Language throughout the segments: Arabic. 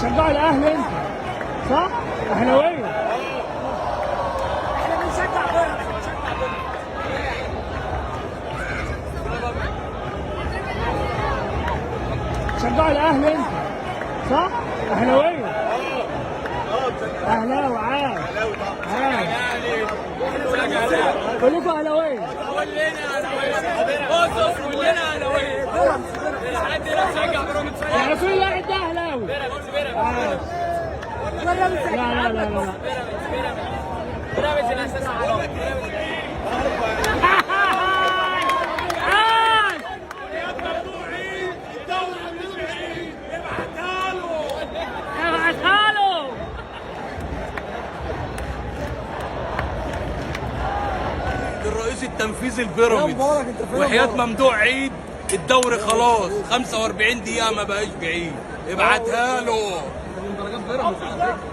شجع الاهلي انت صح؟ اهلاويه. احنا بنشجع بيراميدز، بنشجع بيراميدز. شجع الاهلي انت صح؟ اهلاويه. اهلاوي عاد. عاد. كلكم اهلاويه. كلنا اهلاويه. مش حد هنا بيشجع بيراميدز. يعني كل واحد ده اهلاوي. لا لا لا لا. بيراميدز الاساس عربي. الرئيس التنفيذي البيراميدز وحياة ممدوح عيد الدوري خلاص 45 دقيقة ما بقاش بعيد، ابعتها له.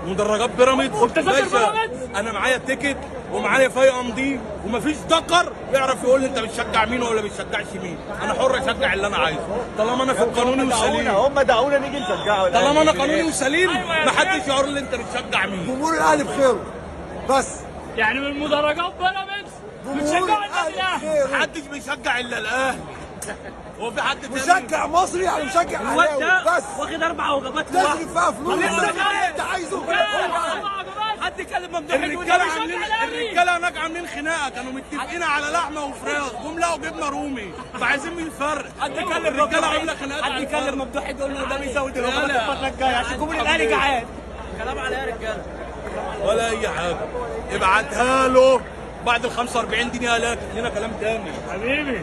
مدرجات بيراميدز باشا، انا معايا تيكت ومعايا فايقه نضيف ومفيش دكر يعرف يقول لي انت بتشجع مين ولا بتشجعش مين. انا حر اشجع اللي انا عايزه طالما انا في القانوني وسليم. هم دعونا نيجي نشجعه طالما انا قانوني وسليم محدش يقول لي انت بتشجع مين. جمهور الاهلي بخير بس. يعني من مدرجات بيراميدز بتشجعوا النادي الاهلي. محدش بيشجع الا الاهلي. هو في حد تاني؟ مشجع مصري يعني مشجع اهلاوي بس. واخد 4 وجبات تصرف فيها فلوس اللي انت عايزه. حد يكلم ممدوح الرجاله هناك عاملين خناقه، كانوا متفقين على لحمه وفراخ، جم لقوا جبنه رومي فعايزين مين الفرق. حد يكلم الرجاله عامله خناقات. حد يكلم ممدوح يقول له ده بيزود الوجبات الفتره الجايه عشان جمهور الاهلي جعان. كلام على ايه يا رجاله؟ ولا اي حاجه، ابعتها له بعد ال 45 دقيقه لنا كلام تاني حبيبي.